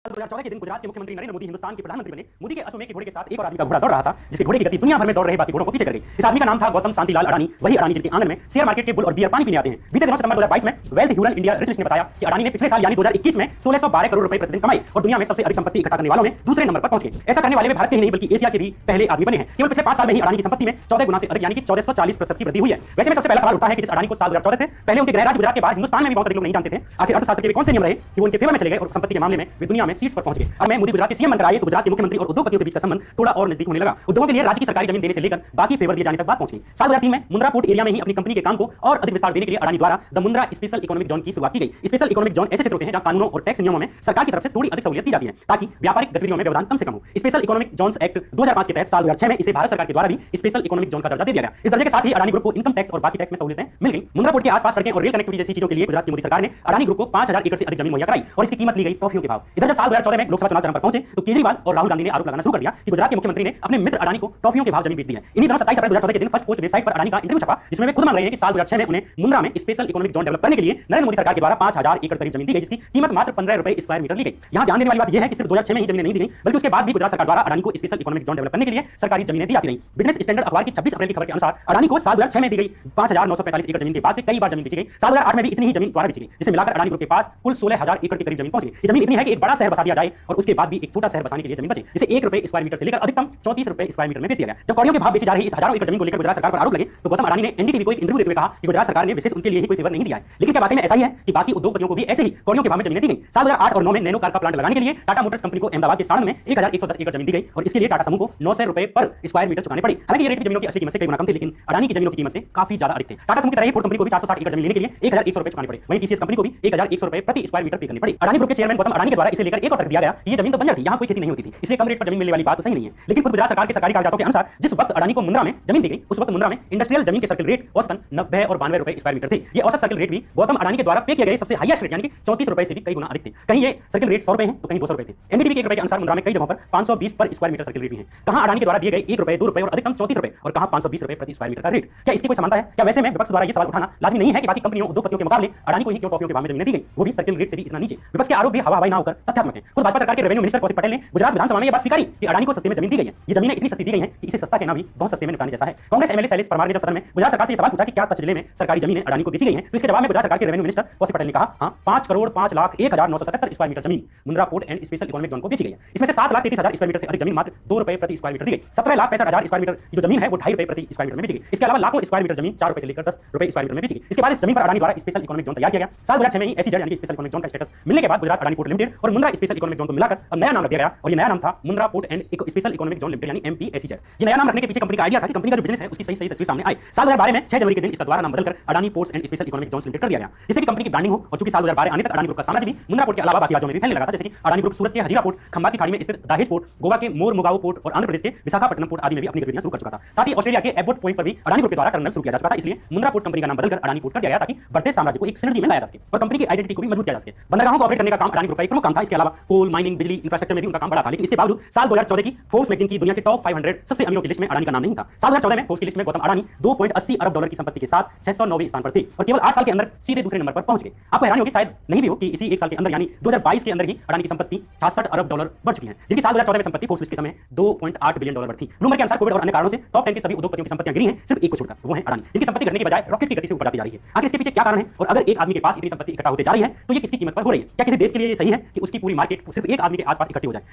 2014 के दिन गुजरात के मुख्यमंत्री नरेंद्र मोदी हिंदुस्तान के प्रधानमंत्री बने। मोदी के अश्वमेध के घोड़े के साथ एक और आदमी का घोड़ा दौड़ रहा था, जिसके घोड़े की गति दुनिया भर में दौड़ रहे बाकी घोड़ों को पीछे कर गई। इस आदमी का नाम था गौतम शांतिलाल अडानी, वही अडानी जिनके आंगन में शेयर मार्केट के बुल और बियर पानी पीने आते हैं। बीते दिनों सितंबर 2022 में वेल्थ ह्यूरन इंडिया रिसर्च ने बताया कि अडानी ने पिछले साल यानी 2021 में 1612 करोड़ रुपए प्रतिदिन कमाए और दुनिया में सबसे अधिक संपत्ति इकट्ठा करने वालों में दूसरे नंबर पर पहुंच गए। ऐसा करने वाले में भारत के ही नहीं बल्कि एशिया के भी पहले आदमी बने हैं। केवल पिछले 5 साल में ही अडानी की संपत्ति में 14 गुना से अधिक यानी कि 1440% की वृद्धि हुई है। वैसे में सबसे पहला सवाल उठता है कि जिस अडानी को साल 2014 से पहले उनके गृह राज्य गुजरात के बाद हिंदुस्तान में भी बहुत अधिक लोग नहीं जानते थे, आखिर अर्थशास्त्र के कौन से नियम रहे कि वो उनके फेवर में चले गए और संपत्ति के मामले में वे दुनिया में शीर्ष पर पहुंच गए। अब मैं मोदी गुजरात के सीएम बनकर आए तो गुजरात के मुख्यमंत्री और उद्योगपतियों के बीच का संबंध थोड़ा और नजदीक होने लगा। उद्योगों के लिए राज्य की सरकारी जमीन देने से लेकर बाकी फेवर दिए जाने तक बात पहुंच गई। साल 2003 में मुंद्रा पोर्ट एरिया में ही अपनी कंपनी के काम को और अधिक विस्तार देने के लिए अडानी द्वारा the Mundra special economic zone की शुरुआत की गई। स्पेशल इकोनॉमिक जोन ऐसे क्षेत्र होते हैं जहां कानूनों और टैक्स नियमों में सरकार की तरफ से थोड़ी अधिक सहूलियत दी जाती है ताकि व्यापारिक गतिविधियों में व्यवधान कम से कम हो। स्पेशल इकोनॉमिक जोन्स एक्ट 2005 के तहत साल 2006 में इसे भारत सरकार के द्वारा भी स्पेशल इकोनॉमिक जोन का दर्जा दे दिया गया। इस दर्जे के साथ ही अडानी ग्रुप को इनकम टैक्स और बाकी टैक्स में सहूलियतें मिल गई। मुंद्रा पोर्ट के आसपास सड़कें और रेल कनेक्टिविटी जैसी चीजों के लिए गुजरात की मोदी सरकार ने अडानी ग्रुप को 5000 एकड़ से अधिक जमीन मुहैया कराई और इसकी कीमत ली गई टॉफियों के भाव। इधर जब साल 2014 में लोकसभा चुनाव चरम पर पहुंचे तो केजरीवाल और राहुल गांधी ने आरोप लगाना शुरू कर दिया कि गुजरात के मुख्यमंत्री ने अपने मित्र अडानी को टॉफियों के भाव जमीन बेच दी है। इन्हीं दिनों 27 अप्रैल 2014 के दिन फर्स्ट पोस्ट वेबसाइट पर अडानी का इंटरव्यू छपा, जिसमें वे खुद मान रहे हैं कि साल 2006 में उन्हें मुंद्रा में स्पेशल इकोनॉमिक जोन डेवलप करने के लिए नरेंद्र मोदी सरकार के द्वारा 5000 एकड़ करीब जमीन दी गई, जिसकी कीमत मात्र 15 रुपए स्क्वायर मीटर ली गई। यहां ध्यान देने वाली बात यह है कि सिर्फ 2006 में ही जमीनें नहीं दी गई बल्कि उसके बाद भी गुजरात सरकार द्वारा अडानी को स्पेशल इकोनॉमिक जोन डेवलप करने के लिए सरकारी जमीनें दी जाती रहीं। बिजनेस स्टैंडर्ड अखबार की 26 अप्रैल की खबर के अनुसार अडानी को साल 2006 में दी गई 5945 एकड़ जमीन के बाद से कई बार जमीन बेची गई। साल 2008 में भी इतनी ही जमीन दोबारा बेची गई, जिसे मिलाकर अडानी ग्रुप के पास कुल 16000 एकड़ के करीब जमीन पहुंच गई। ये जमीन इतनी है कि एक बड़ा शहर बसा दिया जाए और उसके बाद भी एक छोटा शहर बसाने के लिए जमीन बचे, जिसे 1 रुपए स्क्वायर मीटर से लेकर अधिकतम 34 रुपए स्क्वायर मीटर में बेच दिया गया। जब कौड़ियों के भाव बेची जा रही इस हजारों एकड़ जमीन को लेकर गुजरात सरकार पर आरोप लगे तो गौतम अडानी ने एनडीटीवी को एक इंटरव्यू देते हुए कहा कि गुजरात सरकार ने विशेष उनके लिए ही कोई फेवर नहीं दिया है। लेकिन क्या वाकई में ऐसा ही है कि बाकी उद्योगपतियों को भी ऐसे ही कौड़ियों के भाव में जमीनें दी गई? साल 2008 और 9 में नैनो कार का प्लांट लगाने के लिए टाटा मोटर्स कंपनी को अहमदाबाद के साणंद में 1110 एकड़ जमीन दी गई और इसके लिए टाटा समूह को 900 रुपए पर स्क्वायर मीटर चुकाने पड़ी। हालांकि ये रेट जमीनों की असली कीमत से कई गुना कम थे, लेकिन अडानी की जमीनों की कीमत से काफी ज्यादा अधिक थे। टाटा समूह की तरह ही फोर्ड कंपनी को भी 460 एकड़ जमीन लेने के लिए 1100 रुपए चुकाने पड़े। वहीं टीसीएस कंपनी को भी 1100 रुपए प्रति स्क्वायर मीटर पे करनी पड़ी। अडानी ग्रुप के चेयरमैन गौतम अडानी के द्वारा इसे लेकर एक और तर्क दिया गया कि ये जमीन तो बंजर थी, यहाँ कोई खेती नहीं होती थी, इसलिए कम रेट पर जमीन मिलने वाली बात तो सही नहीं है। लेकिन खुद गुजरात सरकार के सरकारी कागजातों के अनुसार जिस वक्त अडानी को मुंद्रा में जमीन दी गई उस वक्त मुंद्रा में इंडस्ट्रियल जमीन के सर्किल रेट औसतन 90 और 92 रुपए स्क्वायर मीटर थे। ये औसत सर्किल रेट भी गौतम अडानी के द्वारा पे किए गए सबसे हाईएस्ट रेट यानी कि 34 रुपए से भी कई गुना अधिक थे। कहीं ये सर्किल रेट 100 रुपए हैं तो कहीं 200 रुपए थे। एनडीटीवी के 1 रुपए के अनुसार मुंद्रा में कई जगहों पर 520 पर स्क्वायर मीटर सर्किल रेट भी है। कहां अडानी के द्वारा दिए गए 1 रुपए 2 रुपए और अधिकतम 34 रुपए और कहां 520 रुपए प्रति स्क्वायर मीटर का रेट? क्या इसकी कोई समानता है? क्या वैसे में विपक्ष द्वारा ये सवाल उठाना लाजमी नहीं है कि बाकी कंपनियों उद्योगपतियों के मुकाबले अडानी को ही क्यों टॉफियों के भाव में जमीनें दी गई, वो भी सर्किल रेट से भी इतना नीचे? विपक्ष के आरोप भी हवा हवाई ना होकर तथ्यात्मक हैं। खुद भाजपा सरकार के रेवेन्यू मिनिस्टर कौशिक पटेल ने गुजरात विधानसभा में यह बात स्वीकारी कि अडानी को सस्ते में जमीन दी गई है। ये जमीनें इतनी सस्ती दी गई हैं कि इसे सस्ता कहना भी बहुत सस्ते में निपटाने जैसा है। कांग्रेस एमएलए शैलेश परमार ने जब सदन में गुजरात सरकार से सवाल पूछा कि क्या कच्छ जिले में सरकारी जमीनें अडानी को बेची गई हैं, तो इसके जवाब में गुजरात सरकार के रेवेन्यू मिनिस्टर कौशिक पटेल ने कहा, हां 5 करोड़ 5 लाख 1977 स्क्वायर मीटर जमीन Mundra port and special economic zone को बेची गई है। इसमें से 7,33,000 स्क्वायर मीटर से अधिक जमीन मात्र 2 रुपए प्रति स्क्वायर मीटर दी गई। 17,65,000 स्क्वायर मीटर की जो जमीन है वो 2.5 रुपए प्रति स्क्वायर मीटर में बेची गई। इसके अलावा लाखों स्क्वायर मीटर जमीन 4 रुपए से लेकर 10 रुपए स्क्वायर मीटर में बेची गई। इसके बाद इस जमीन पर अडानी द्वारा स्पेशल इकोनॉमिक जोन तैयार किया गया। साल 2006 में ही एसईजेड यानी कि स्पेशल इकोनॉमिक जोन का स्टेटस मिलने के बाद गुजरात अडानी पोर्ट लिमिटेड और मुंद्रा स्पेशल इकोनॉमिक जोन को मिलाकर अब नया नाम रख दिया गया और ये नया नाम था Mundra port and special economic zone limited यानी एमपीएसईजेड। ये नया नाम रखने के पीछे कंपनी का आइडिया था कि कंपनी का जो बिजनेस है उसकी सही तस्वीर सामने आए। साल 2012 में 6 जनवरी के दिन इसका दोबारा नाम बदलकर Adani ports and special economic zones limited कर दिया गया, जिससे कि कंपनी की ब्रांडिंग हो। और चूंकि साल 2012 आने तक अडानी ग्रुप का साम्राज्य भी मुंद्रा पोर्ट के अलावा बाकी राज्यों में भी फैलने लगा था, जैसे कि अडानी ग्रुप सूरत के हजीरा पोर्ट, खंबात की खाड़ी में स्थित दाहेज पोर्ट, गोवा के मोरमुगाओ पोर्ट और आंध्र प्रदेश के विशाखापट्टनम पोर्ट आदि में भी अपनी गतिविधियां शुरू कर चुका था। साथ ही ऑस्ट्रेलिया के एबोट पॉइंट पर भी अडानी ग्रुप के द्वारा टर्मिनल शुरू किया जा चुका था। इसलिए मुंद्रा पोर्ट कंपनी का नाम बदलकर अडानी पोर्ट कर दिया गया ताकि बढ़ते साम्राज्य को एक सिनर्जी में लाया जा सके और कंपनी की आइडेंटिटी को भी मजबूत किया जा सके। बंदरगाहों को ऑपरेट करने का काम अडानी ग्रुप का एक प्रमुख काम था। इसके अलावा कोल माइनिंग, बिजली, इंफ्रास्ट्रक्चर में भी उनका काम बड़ा था। लेकिन इसके बावजूद साल 2014 की फोर्ब्स मैगजीन की दुनिया के टॉप 500 सबसे अमीरों की लिस्ट में अडानी का नाम नहीं था। साल 2014 में फोर्ब्स की लिस्ट में गौतम अडानी 2.80 अरब डॉलर की संपत्ति के साथ 609वें स्थान पर थे और केवल 8 साल के अंदर सीधे दूसरे नंबर पर पहुंच गए। आपको हैरानी होगी शायद नहीं भी हो कि इसी 1 साल के अंदर यानी 2022 के अंदर ही अडानी की संपत्ति 66 अरब डॉलर बढ़ चुकी है, जिनकी साल 2014 में संपत्ति फोर्ब्स लिस्ट के समय 2.8 बिलियन डॉलर थी। ब्लूमबर्ग के अनुसार कोविड और अन्य कारणों से टॉप 10 के सभी उद्योगपतियों की संपत्तियां गिरी हैं, सिर्फ एक को छोड़कर, वो है अडानी, जिनकी संपत्ति घटने के बजाय रॉकेट की गति से ऊपर जाती जा रही है। आखिर इसके पीछे क्या कारण है और अगर एक आदमी के पास इतनी संपत्ति इकट्ठा होती जा रही है तो ये किसकी कीमत पर हो रही है? क्या किसी देश के लिए ये सही है कि उसकी पूरी मार्केट सिर्फ एक आदमी के आसपास इकट्ठी हो जाए?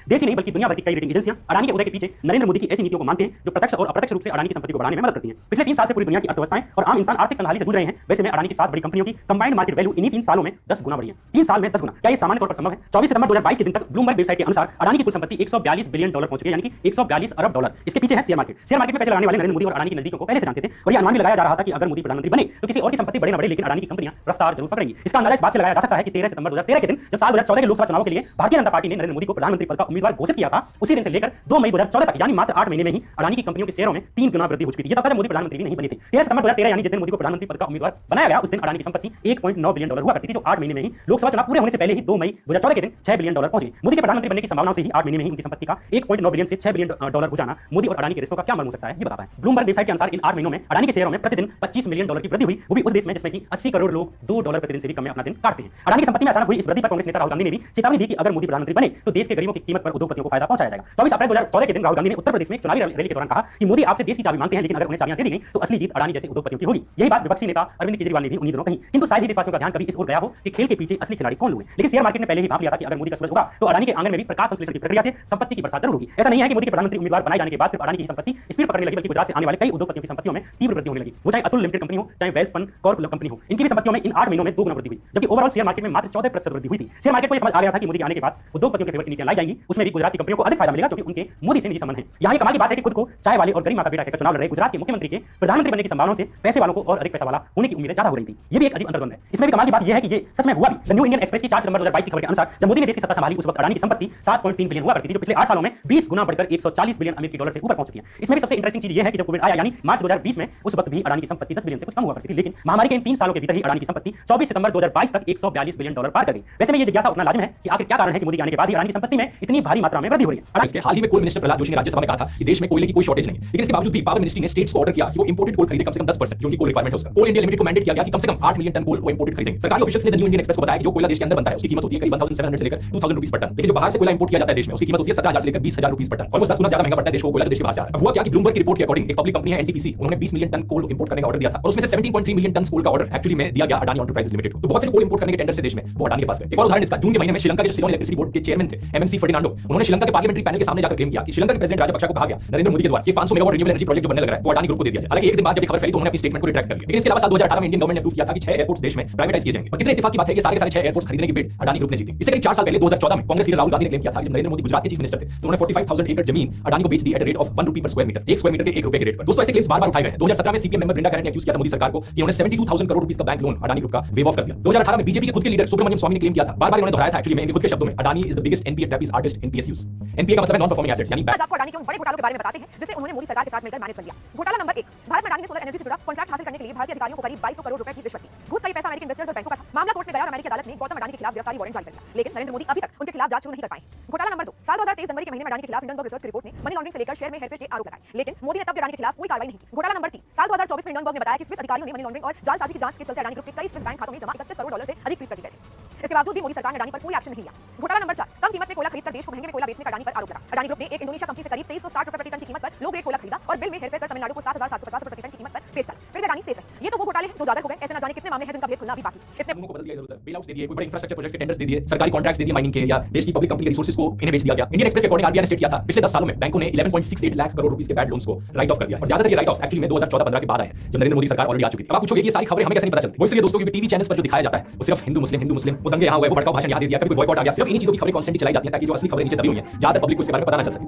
देश ही नहीं बल्कि दुनिया भर की कई रेटिंग एजेंसियां अडानी के उदय के पीछे नरेंद्र मोदी की ऐसी नीतियों को मानते हैं जो प्रत्यक्ष और अप्रत्यक्ष रूप से अडानी की संपत्ति को बढ़ाने में मदद करती हैं। पिछले 3 साल से पूरी दुनिया की अर्थव्यवस्थाएं और आम इंसान आर्थिक तंगहाली से जूझ रहे हैं। वैसे में अडानी की 7 बड़ी कंपनियों की कंबाइंड मार्केट वैल्यू इन्हीं 3 सालों में 10 गुना बढ़ी है। 3 साल में 10 गुना, क्या ये सामान्य तौर पर संभव है? 24 सितंबर 2022 के दिन तक ब्लूमबर्ग वेबसाइट के अनुसार अडानी की कुल संपत्ति 142 बिलियन डॉलर पहुंच चुकी है, यानी कि 142 अरब डॉलर। इसके पीछे है शेयर मार्केट। शेयर मार्केट में पैसे लगाने वाले नरेंद्र मोदी और अडानी की नजदीकों को पहले से जानते थे और ये अनुमान भी लगाया जा रहा था कि अगर मोदी प्रधानमंत्री बने तो किसी और की संपत्ति बढ़े न बढ़े लेकिन अडानी की कंपनियां रफ्तार जरूर पकड़ेंगी। इसका अंदाजा इस बात से लगाया जा सकता है कि 13 सितंबर 2013 के दिन जब साल 2014 के लोकसभा चुनाव के लिए भारतीय जनता पार्टी ने नरेंद्र मोदी को प्रधानमंत्री पद का उम्मीदवार घोषित किया था, उसी दिन से लेकर 2 मई 2014 तक यानी मात्र 8 महीने में ही अडानी की कंपनियों के शेयरों में 3 गुना वृद्धि हो चुकी थी। ये तब तक जब मोदी प्रधानमंत्री भी नहीं बने थे। 13 सितंबर 2013 यानी जिस दिन मोदी को प्रधानमंत्री पद का उम्मीदवार बनाया गया उस दिन अडानी की संपत्ति 1.9 बिलियन डॉलर हुआ करती थी, जो 8 महीने में ही लोकसभा चुनाव पूरे होने से पहले ही 2 मई 2014 के दिन 6 बिलियन डॉलर पहुंच गई। मोदी के प्रधानमंत्री बनने की संभावना से ही 8 महीने में ही उनकी संपत्ति का 1.9 बिलियन से 6 बिलियन डॉलर हो जाना मोदी और अडानी के रिश्तों का क्या मर्म हो सकता है, ये बताता है। ब्लूमबर्ग वेबसाइट के अनुसार इन 8 महीनों में अडानी के शेयरों में प्रतिदिन 25 मिलियन डॉलर की वृद्धि हुई, वो भी उस देश में जिसमें कि 80 करोड़ लोग $2 प्रतिदिन से भी कम में अपना दिन काटते हैं। अडानी की संपत्ति में अचानक हुई इस वृद्धि पर कांग्रेस नेता राहुल गांधी ने भी चेतावनी दी कि अगर मोदी प्रधानमंत्री बने तो देश के गरीबों की कीमत पर उद्योगपतियों को फायदा पहुंचाया जाएगा। 24 अप्रैल 2014 के दिन राहुल गांधी ने उत्तर प्रदेश में एक चुनावी रैली के दौरान कहा कि मोदी आपसे देश की चाबी मांगते हैं, लेकिन अगर उन्हें चाबियां दे दी गई तो असली जीत अडानी जैसे उद्योगपतियों की होगी। यही बात विपक्षी नेता अरविंद केजरीवाल ने भी उन्हीं दिनों कही, किंतु शायद ही देशवासियों का ध्यान कभी इस ओर गया हो कि खेल के पीछे असली खिलाड़ी कौन हुए। लेकिन शेयर मार्केट ने पहले ही भांप लिया था कि अगर मोदी का सूरज होगा तो अडानी के आंगन में भी प्रकाश संश्लेषण की प्रक्रिया से संपत्ति की बरसात जरूर होगी। ऐसा नहीं है कि मोदी के प्रधानमंत्री उम्मीदवार बनाए जाने के बाद सिर्फ अडानी की संपत्ति स्पीड पकड़ने लगी, बल्कि गुजरात से आने वाले कई उद्योगपतियों की संपत्तियों में तीव्र वृद्धि होने लगी। वो चाहे अतुल लिमिटेड कंपनी हो, चाहे वेल्स फंड कॉर्प कंपनी हो, इनकी भी संपत्तियों में इन 8 महीनों में 2 गुना वृद्धि हुई, जबकि ओवरऑल शेयर मार्केट में मात्र 14% वृद्धि हुई थी। शेयर मार्केट को यह समझ आ गया था कि मोदी के आने के बाद उद्योगपतियों के फेवर की नीतियां लाई जाएंगी, उसमें भी गुजरात की कंपनियों को अधिक फायदा मिलेगा क्योंकि उनके मोदी से निजी संबंध है। यहाँ कमाल की बात है कि खुद को चाय वाले और गरीब माता बेटा कहकर चुनाव लड़ रहे गुजरात के मुख्यमंत्री के प्रधानमंत्री बनने की संभावनाओं से पैसे वालों को और अधिक पैसा वाला होने की उम्मीदें ज्यादा हो रही थी। ये भी एक अजीब अंतर्द्वंद है। इसमें भी कमाल की बात यह है कि ये सच में हुआ भी। द न्यू इंडियन एक्सप्रेस की 4 सितंबर 2022 की खबर के अनुसार जब मोदी ने देश की सत्ता संभाली उस वक्त अडानी की संपत्ति 7.3 बिलियन हुआ करती थी, जो पिछले 8 सालों में 20 गुना बढ़कर 140 बिलियन अमेरिकी डॉलर से ऊपर पहुंच चुकी है। इसमें भी सबसे इंटरेस्टिंग चीज ये है कि जब कोविड आया यानी मार्च 2020 में, उस वक्त भी अडानी की संपत्ति 10 बिलियन से कुछ कम हुआ करती थी, लेकिन महामारी के इन 3 सालों के भीतर ही अडानी की संपत्ति 24 सितंबर 2022 तक 142 बिलियन डॉलर पार कर गई। वैसे में ये जिज्ञासा उठना लाजिम है कि आखिर क्या कारण है कि मोदी के आने के बाद ही अडानी की संपत्ति में इतनी भारी मात्रा में वृद्धि हो रही है। इसके हाल ही में कोल मिनिस्टर प्रहलाद जोशी ने राज्यसभा में कहा था कि देश में कोयले की कोई शॉर्टेज नहीं है, लेकिन इसके बावजूद भी पावर मिनिस्ट्री ने स्टेट्स को ऑर्डर किया कि वो इंपोर्टेड कोल खरीदे कम से कम 10%, जो उनकी कोल रिक्वायरमेंट है उसका। कोल इंडिया लिमिटेड को मैंडेट किया गया कि कम से कम 8 मिलियन टन कोल वो इंपोर्टेड खरीदेंगे। सरकारी ऑफिशियल्स ने द न्यू इंडियन एक्सप्रेस को बताया कि जो कोयला देश के अंदर बनता है उसकी कीमत होती है करीब 1700 से लेकर 2000 रुपीस पर टन, लेकिन जो बाहर से कोयला इंपोर्ट किया जाता है देश में उसकी कीमत होती है 17000 से लेकर 20000 रुपीस पर टन। ऑलमोस्ट 10 गुना ज्यादा महंगा पड़ता है देश को कोयला देश के बाहर से आ रहा है। अब हुआ क्या कि ब्लूमबर्ग की रिपोर्ट के अकॉर्डिंग एक पब्लिक कंपनी है एनटीपीसी, उन्होंने 20 मिलियन टन कोल इंपोर्ट करने का ऑर्डर दिया था और उसमें से 17.3 मिलियन टन कोल का ऑर्डर एक्चुअली में दिया गया अडानी एंटरप्राइजेस लिमिटेड को। तो बहुत से कोल इंपोर्ट करने के टेंडर से देश में वो अडानी के पास गए। एक और उदाहरण इसका, जून के महीने में श्रीलंका के जो सिलोन इलेक्ट्रिसिटी बोर्ड के चेयरमैन थे एमएनसी फर्डिनांडो, उन्होंने श्रीलंका के पार्लियामेंट्री पैनल के सामने जाकर क्लेम किया कि श्रीलंका के प्रेसिडेंट राजपक्षे को कहा गया नरेंद्र मोदी के द्वारा कि 500 मेगावाट रिन्यूएबल एनर्जी प्रोजेक्ट जो बनने लग रहा है वो अडानी ग्रुप को दे दिया जाए। हालांकि एक दिन बाद जब ये खबर फैली तो उन्होंने अपनी स्टेटमेंट को रिट्रैक्ट कर लिया। लेकिन इसके अलावा साल 2018 में इंडियन गवर्नमेंट ने अप्रूव किया था कि 6 एयरपोर्ट्स देश में प्राइवेटाइज किए जाएंगे। और कितने इत्तेफाक की बात है कि सारे के सारे 6 एयरपोर्ट्स खरीदने की बिड अडानी ग्रुप ने जीती। इससे करीब 4 साल पहले 2014 में कांग्रेस लीडर राहुल गांधी ने क्लेम किया था कि जब नरेंद्र मोदी गुजरात के चीफ मिनिस्टर थे तो उन्होंने 45000 एकड़ जमीन अडानी को बेच दी एट द रेट ऑफ 1 रुपी पर स्क्वायर मीटर, 1 स्क्वायर मीटर के 1 रुपए के रेट पर। दोस्तों ऐसे क्लेम्स बार-बार उठाए गए। 2017 में सीपीएम मेंबर ब्रिंडा कैरेट ने एक्यूज किया था मोदी सरकार को कि उन्होंने 72000 करोड़ रुपए का बैंक लोन अडानी ग्रुप का वेव ऑफ कर दिया। 2018 में बीजेपी के खुद के लीडर सुब्रमण्यम स्वामी ने क्लेम किया था, बार-बार उन्होंने दोहराया था एक्चुअली में इनके खुद के शब्दों में, Adani is the biggest NPA trapeze artist in PSUs. NPA का मतलब है नॉन परफॉर्मिंग एसेट्स यानी आज आपको अडानी के उन बड़े घोटालों के बारे में बताते हैं जिसे उन्होंने मोदी सरकार के साथ मिलकर मैनेज कर लिया। घोटाला नंबर 1, भारत में अडानी ने सोलर एनर्जी से जुड़ा कॉन्ट्रैक्ट हासिल करने के लिए भारतीय अधिकारियों को करीब 2200 करोड़ रुपए की रिश्वत दी। घूस का ये पैसा अमेरिकी इन्वेस्टर्स और बैंकों का था। मामला कोर्ट में गया और अमेरिकी अदालत ने गौतम अडानी के खिलाफ गिरफ्तारी वारंट जारी कर दिया, लेकिन नरेंद्र मोदी अभी तक उनके खिलाफ जांच शुरू नहीं कर पाए। घोटाला नंबर 2, साल 2023 जनवरी के महीने में अडानी के खिलाफ हिंडनबर्ग रिसर्च की रिपोर्ट ने मनी लॉन्ड्रिंग से लेकर शेयर में हेरफेर के आरोप लगाए, लेकिन मोदी ने तब अडानी के खिलाफ कोई कार्रवाई नहीं की। घोटाला नंबर 3, साल 2024 में हिंडनबर्ग ने बताया कि स्विस अधिकारियों ने मनी लॉन्ड्रिंग और जालसाजी की जांच के चलते अडानी ग्रुप के कई स्विस बैंक खातों में जमा 31 करोड़ डॉलर से अधिक फीस कर दी गई थी। इसके बावजूद भी मोदी सरकार ने अडानी पर कोई एक्शन नहीं लिया। घोटाला नंबर 4, कम कीमत में कोयला खरीदकर देश को महंगे में कोयला बेचने का अडानी पर आरोप लगा। अडानी ग्रुप ने एक इंडोनेशिया कंपनी से करीब 2360 रुपए प्रति टन की कीमत पर लो ग्रेड कोयला खरीदा और बिल में हेरफेर कर तमिलनाडु को 7750 रुपए प्रति टन की कीमत पर बेच डाला। फिर अडानी सेफ है। ये तो वो घोटाले हैं जो उजागर हो गए, ऐसे न जाने कितने मामले हैं जिनका भेद खुलना अभी बाकी। इतने उनको बदल दिया इधर-उधर, बेलआउट्स दे दिए, कोई बड़े इंफ्रास्ट्रक्चर प्रोजेक्ट्स के टेंडर्स दे दिए, सरकारी कॉन्ट्रैक्ट्स दे दिए माइनिंग के, या देश की पब्लिक कंपनी के रिसोर्सेज को इन्हें बेच दिया गया। इंडियन एक्सप्रेस के अकॉर्डिंग आरबीआई ने स्टेट किया था पिछले 10 सालों में बैंकों ने 11.68 लाख करोड़ रुपए के बैड लोन्स को राइट ऑफ कर दिया और ज्यादातर ये राइट ऑफ एक्चुअली में 2014-15 के बाद आए जब नरेंद्र मोदी सरकार ऑलरेडी आ चुकी थी। अब आप पूछोगे ये सारी खबरें हमें कैसे नहीं पता चलती? वो इसलिए दोस्तों क्योंकि टीवी चैनल्स पर जो दिखाया जाता है वो सिर्फ हिंदू मुस्लिम, वो दंगे यहाँ हुए, वो भड़काऊ भाषण यहाँ दे दिया, कभी कोई बॉयकॉट आ गया, सिर्फ इन्हीं चीजों की खबरें कॉन्स्टेंटली चलाई जाती हैं ताकि जो असली खबरें नीचे दबी हुई हैं ज्यादा पब्लिक को इसके बारे में पता ना चल सके।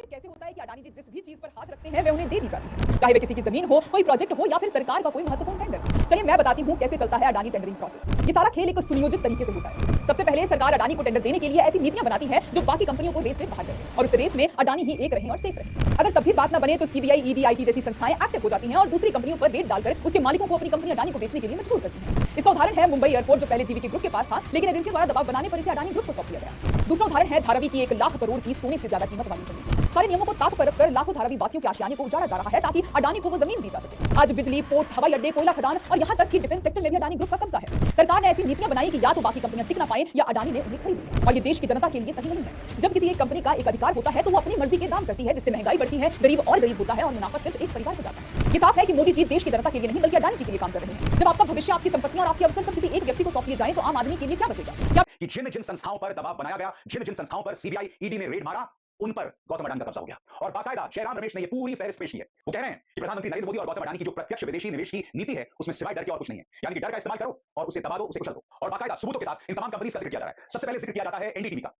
कैसे होता है कि अडानी जी जिस भी चीज पर हाथ रखते हैं वे उन्हें दे दी जाती है, चाहे वे किसी की जमीन हो, कोई प्रोजेक्ट हो या फिर सरकार का कोई महत्वपूर्ण टेंडर। चलिए मैं बताती हूँ कैसे चलता है अडानी टेंडरिंग प्रोसेस। ये सारा खेल एक सुनियोजित तरीके से होता है। सबसे पहले सरकार अडानी को टेंडर देने के लिए ऐसी नीतियां बनाती है जो बाकी कंपनियों को रेस से बाहर करे और उस रेस में अडानी ही एक रहे और सेफ रहे। अगर तब भी बात ना बने तो सीबीआई, ईडी, आईटी जैसी संस्थाएं एक्टिव हो जाती हैं और दूसरी कंपनियों पर रेट डालकर उसके मालिकों को अपनी कंपनी अडानी को बेचने के लिए मजबूर करती हैं। इसका उदाहरण है मुंबई एयरपोर्ट जो पहले जीवीके ग्रुप के पास था, लेकिन एजेंसी द्वारा दबाव बनाने पर इसे अडानी ग्रुप को सौंप दिया गया। दूसरा उदाहरण है धारावी की 1 लाख करोड़ की सोने से ज्यादा कीमत वाली जमीन। सारे नियमों को ताक पर रखकर लाखों धारावी वासियों के आशियाने को उजाड़ा जा रहा है ताकि अडानी को वो जमीन दी जा सके। आज बिजली, पोर्ट, हवाई अड्डे, कोयला खदान और यहाँ तक कि डिफेंस सेक्टर में भी अडानी ग्रुप का कब्जा है। सरकार ने ऐसी नीतियां बनाई कि या तो बाकी कंपनियां टिक ना पाएं या अडानी ने उन्हें खरीद लिया और ये देश की जनता के लिए सही नहीं है। जब किसी एक कंपनी का एक अधिकार होता है तो वो अपनी मर्जी के दाम करती है, जिससे महंगाई बढ़ती है, गरीब और गरीब होता है और मुनाफा सिर्फ एक परिवार को जाता है। ये साफ है कि मोदी जी देश की जनता के लिए नहीं बल्कि अडानी जी के लिए काम कर रहे हैं। जब आपका भविष्य, आपकी संपत्तियां और आपके अवसर सब किसी एक व्यक्ति को सौंप दिए जाए तो आम आदमी के लिए क्या बचेगा? क्या कि जिन जिन संस्थाओं पर दबाव बनाया गया, जिन जिन संस्थाओं पर सीबीआई, ईडी ने रेड मारा, उन पर गौतम अडानी का कब्जा हो गया। और बाकायदा जयराम रमेश ने ये पूरी फहरिस्त पेश की है। वो कह रहे हैं कि प्रधानमंत्री नरेंद्र मोदी और गौतम अडानी की जो प्रत्यक्ष विदेशी निवेश की नीति है उसमें सिवाय डर के और कुछ नहीं है। यानी कि डर का इस्तेमाल करो और उसे दबा दो, उसे कुचल दो। और बाकायदा सबूतों के साथ इन तमाम कंपनीज का जिक्र किया जा रहा है। सबसे पहले जिक्र किया जाता है एनडीटीवी का।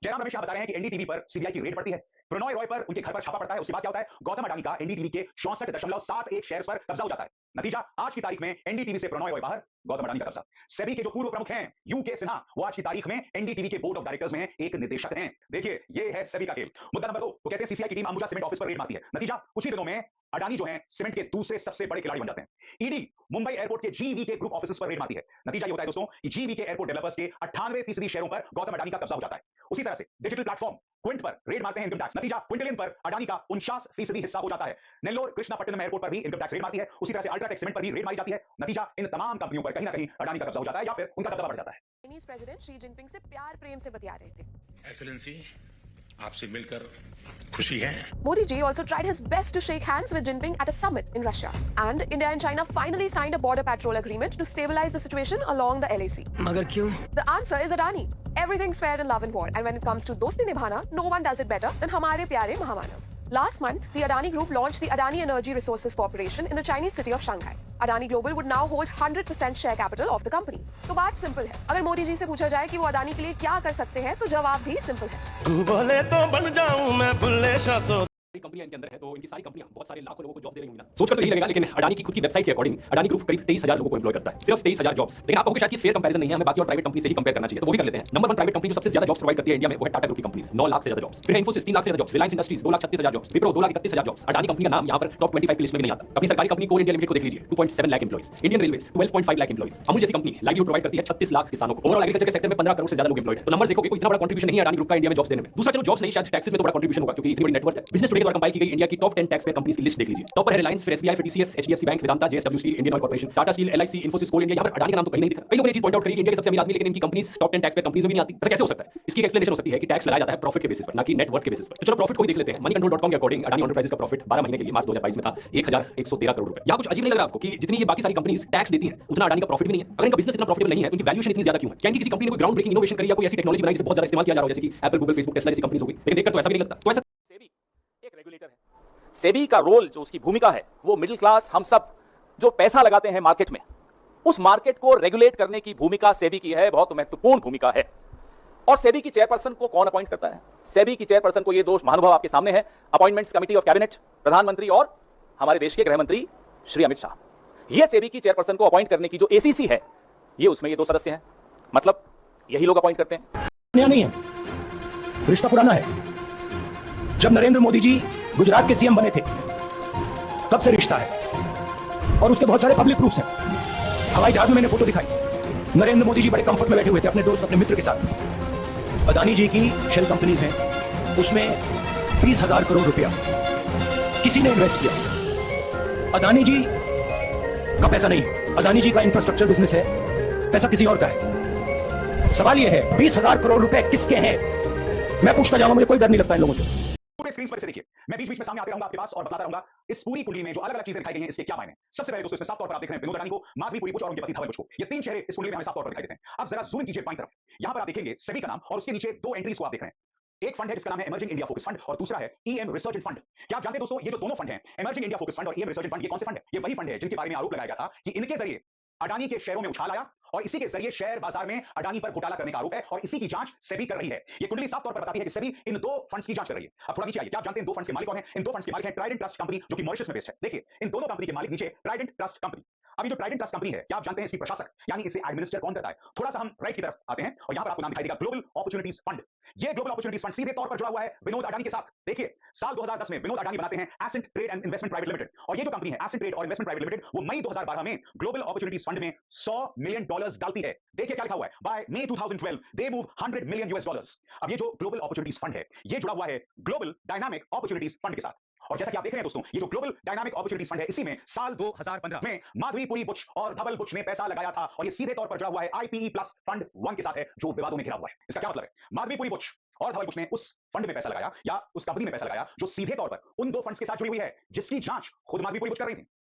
जयराम रमेश बता रहे हैं कि एनडीटीवी पर सीबीआई की रेड पड़ती है, प्रणॉय रॉय पर उनके घर पर छापा पड़ता है। उसके बाद क्या होता है, गौतम अडानी का एनडीटीवी के 64.71 शेयर्स पर कब्जा हो जाता है। नतीजा आज की तारीख में एनडीटीवी से प्रणॉय रॉय बाहर, गौतम अडानी का कब्जा। सेबी के जो पूर्व प्रमुख हैं यूके सिन्हा, वो आज की तारीख में एनडीटीवी के बोर्ड ऑफ डायरेक्टर्स में एक निदेशक हैं। देखिए ये है सेबी का खेल। मुद्दा नंबर 2, वो कहते हैं सीसीआई की टीम अंबुजा सीमेंट ऑफिस पर रेड मारती है। नतीजा कुछ ही दिनों में अडानी जो है सीमेंट के दूसरे सबसे बड़े खिलाड़ी बन जाते हैं। ईडी मुंबई एयरपोर्ट के जीवी के ग्रुप ऑफिस पर रेड मारती है। नतीजा ये होता है दोस्तों कि जीवी के एयरपोर्ट डेवलपर्स के 98% शेयरों पर गौतम अडानी का कब्जा हो जाता है। उसी तरह से डिजिटल प्लेटफॉर्म क्विंट पर रेड मारते हैं इनकम टैक्स, नतीजा क्विंटलियन पर अडानी का 49% हिस्सा हो जाता है। नेल्लोर कृष्णापट्टनम एयरपोर्ट पर भी इनकम टैक्स रेड मारती है, उसी तरह से अल्ट्राटेक सीमेंट पर भी रेड मारी जाती है। नतीजा इन तमाम कंपनियों पर कहीं ना कहीं अडानी का कब्जा हो जाता है या फिर उनका दबदबा बढ़ जाता है। चाइनीज प्रेसिडेंट शी जिनपिंग से प्यार प्रेम से बतिया रहे थे। एक्सीलेंसी, आपसे मिलकर खुशी है। Modi ji also tried his best to shake hands with Jinping at a summit in Russia. And India and China finally signed a border patrol agreement to stabilize the situation along the LAC. मगर क्यों? The answer is Adani. Everything's fair in love and war. And when it comes to dosti nibhana, no one does it better than Hamare Pyare Mahamanav. Last month, the Adani Group launched the Adani Energy Resources Corporation in the Chinese city of Shanghai. Adani Global would now hold 100% share capital of the company. तो बात simple है। अगर मोदी जी से पूछा जाए कि वो अडानी के लिए क्या कर सकते हैं, तो जवाब भी सिंपल है। तू बोले तो बन जाऊं मैं बुल्ले शाह सो। कंपनियां इनके अंदर है तो इनकी सारी कंपनियां बहुत सारे लाखों लोगों को जॉब दे रही होंगी ना। सोचकर तो यही लगेगा, लेकिन अडानी की खुद की वेबसाइट के अकॉर्डिंग अडानी ग्रुप करीब 23,000 लोगों को एम्प्लॉय करता है, सिर्फ 23,000 जॉब्स। लेकिन आप कहोगे शायद ये फेयर कंपैरिजन नहीं है, हमें बाकी और प्राइवेट कंपनी से ही कंपेयर करना चाहिए, तो वो भी कर लेते हैं। नंबर 1 प्राइवेट कंपनी जो सबसे ज्यादा जॉब्स प्रोवाइड करती है इंडिया में वो है टाटा ग्रुप की कंपनीज, 9 लाख से ज्यादा जॉब्स। फिर है इन्फोसिस 3 लाख से ज्यादा jobs, Reliance industries 2,36,000 jobs, Wipro 2,31,000 jobs. Adani company का नाम यहाँ पर टॉप 25 की लिस्ट में भी नहीं आता। अपनी सरकारी कंपनी कोल इंडिया लिमिटेड को देख लीजिए, 2.7 lakh employees. Indian railways 12.5 lakh employees. Amul जैसी कंपनी लाइवलीहुड प्रोवाइड करती है 36 लाख किसानों को। ओवरऑल एग्रीकल्चर के सेक्टर में 15 करोड़ से ज्यादा लोग एम्प्लॉयड है। तो नंबर देखो, कोई इतना बड़ा कंट्रीब्यूशन नहीं है अडानी ग्रुप का इंडिया में जॉब्स देने में। दूसरा, चलो जॉब्स नहीं, शायद टैक्सेस में तो बड़ा कंट्रीब्यूशन होगा क्योंकि इतनी बड़ी नेटवर्क है। बिजनेस टुडे द्वारा कंपाइल की गई इंडिया की टॉप 10 टैक्स पेयर कंपनीज की लिस्ट देख लीजिए। टॉप पर है रिलायंस, फिर एसबीआई, फिर TCS, HDFC bank, Vedanta, JSW steel, Indian Oil Corporation, Tata steel, LIC, Infosys, coal India. यहाँ पर अडानी का नाम तो कहीं नहीं दिख रहा। कई लोगों ने चीज पॉइंट आउट करी कि इंडिया के सबसे अमीर आदमी, लेकिन इनकी companies top 10 tax payer companies में भी नहीं आती। ऐसा कैसे हो सकता है? इसकी एक्सप्लेनेशन हो सकती है कि टैक्स लगाया जाता है प्रॉफिट के बेसिस पर, ना कि नेटवर्क के बेसिस पर। तो चलो प्रॉफिट को ही देख लेते हैं। moneycontrol.com के अकॉर्डिंग अडानी एंटरप्राइजेस का प्रॉफिट 12 महीने के लिए मार्च 2022 में था 1,113 करोड़ रुपए। यहाँ कुछ अजीब नहीं लग रहा आपको कि जितनी ये बाकी सारी कंपनीज टैक्स देती हैं उतना अडानी का प्रॉफिट भी नहीं है? अगर इनका बिजनेस इतना प्रॉफिटेबल नहीं है, उनकी वैल्यूएशन इतनी ज्यादा क्यों है? क्या इनकी किसी कंपनी ने कोई ग्राउंड ब्रेकिंग इनोवेशन करी या कोई ऐसी टेक्नोलॉजी बनाई जिसे बहुत ज्यादा इस्तेमाल किया जा रहा है, जैसे कि एप्पल, गूगल, फेसबुक, टेस्ला जैसी कंपनीज हो गई? लेकिन देखकर तो ऐसा भी नहीं लगता। तो ऐसा सेबी एक रेगुलेटर है। सेबी का रोल, जो उसकी भूमिका है, वो मिडिल क्लास हम सब जो पैसा लगाते हैं मार्केट में, उस मार्केट को रेगुलेट करने की भूमिका सेबी की है, बहुत महत्वपूर्ण भूमिका है। और सेबी की चेयरपर्सन को कौन अपॉइंट करता है? सेबी की चेयरपर्सन को ये दो महानुभाव आपके सामने है, अपॉइंटमेंट्स कमिटी ऑफ कैबिनेट, प्रधानमंत्री और हमारे देश के गृह मंत्री श्री अमित शाह। ये सेबी की चेयरपर्सन को अपॉइंट करने की जो एसीसी है, ये उसमें ये 2 सदस्य हैं, मतलब यही लोग अपॉइंट करते हैं। नया नहीं है, रिश्ता पुराना है। जब नरेंद्र मोदी जी गुजरात के सीएम बने थे तब से रिश्ता है, और उसके बहुत सारे पब्लिक प्रूफ्स हैं। हवाई जहाज में मैंने फोटो दिखाई, नरेंद्र मोदी जी बड़े कंफर्ट में बैठे हुए थे अपने दोस्त, अपने मित्र के साथ। अदानी जी की शेल कंपनीज हैं, उसमें 20,000 करोड़ रुपया किसी ने इन्वेस्ट किया। अदानी जी का पैसा नहीं, अदानी जी का इंफ्रास्ट्रक्चर बिजनेस है, पैसा किसी और का है। सवाल यह है 20,000 करोड़ रुपए किसके हैं? मैं पूछता जाऊंगा, मुझे कोई डर नहीं लगता इन लोगों से। पूरे स्क्रीन पर इसे देखिए, मैं बीच बीच में सामने आते रहूंगा आपके पास और बताता रहूंगा इस पूरी कुंडली में जो अलग अलग चीजें दिखाई गई हैं इसके क्या मायने। सबसे पहले दोस्तों इसमें साफ तौर पर आप देख रहे हैं विनोद अडानी को, माधवी पुरी और उनके पति धवल बुश को। ये 3 चेहरे इस कुंडली में हमें साफ तौर पर दिखाई देते हैं। अब जरा जूम कीजिए बाईं तरफ, यहां पर आप देखेंगे सेबी का नाम और उसके नीचे 2 एंट्रीज को आप देख रहे हैं। एक फंड है जिसका नाम है इमर्जिंग इंडिया फोकस फंड और दूसरा है ईएम रिसर्च फंड। क्या आप जानते हैं दोस्तों, ये जो दोनों फंड हैं, इमर्जिंग इंडिया फोकस फंड और ईएम रिसर्च फंड, ये कौन से फंड है? ये वही फंड है जिनके बारे में आरोप लगाया गया था कि इनके जरिए अडानी के शेयरों में उछाल आया और इसी के जरिए शेयर बाजार में अडानी पर घोटाला करने का आरोप है और इसी की जांच सेबी कर रही है। ये कुंडली साफ तौर पर बताती है कि सेबी इन 2 फंड्स की जांच कर रही है। अब थोड़ा नीचे आइए, क्या आप जानते हैं 2 फंड्स के मालिक कौन हैं? इन 2 फंड्स के मालिक हैं ट्राइडेंट ट्रस्ट कंपनी जो कि मॉरिशस में बेस्ड है। देखिए इन दोनों कंपनी के मालिक नीचे ट्राइडेंट ट्रस्ट कंपनी। अभी जो ट्राइडेंट ट्रस्ट कंपनी है, क्या आप जानते हैं इसकी प्रशासक यानी इसे एडमिनिस्टर कौन करता है? थोड़ा सा हम राइट की तरफ आते हैं और यहां पर आपको नाम दिखाई देगा ग्लोबल अपॉर्चुनिटीज फंड। ये ग्लोबल अपॉर्चुनिटीज फंड सीधे तौर पर जुड़ा हुआ है विनोद अडानी के साथ। देखिए साल 2010 में विनोद अडानी बनाते हैं Ascent trade and investment private limited और ये जो कंपनी है एसेंट ट्रेड और इन्वेस्टमेंट प्राइवेट लिमिटेड, वो मई 2012 में ग्लोबल अपॉर्चुनिटीज फंड में $100 मिलियन डालती है। देखिए क्या लिखा हुआ है, by May 2012 they move $100 million US। अब ये जो ग्लोबल अपॉर्चुनिटीज फंड है, ये जुड़ा हुआ है ग्लोबल डायनामिक अपॉर्चुनिटीज फंड के साथ। और जैसा कि आप देख रहे हैं दोस्तों, ये जो ग्लोबल डायनामिक अपॉर्चुनिटीज फंड है, इसी में साल 2015 में माधवी पुरी बुच और धवल बुच ने पैसा लगाया था और ये सीधे तौर पर जुड़ा हुआ है आईपीई प्लस फंड 1 के साथ है जो विवादों में घिरा हुआ है। इसका क्या मतलब है? माधवी पुरी बुच और धवल बुच ने उस फंड में पैसा लगाया या उस कंपनी में पैसा लगाया जो सीधे तौर पर उन 2 फंड्स के साथ जुड़ी हुई है जिसकी जांच खुद माधवी पुरी बुच कर रही थी।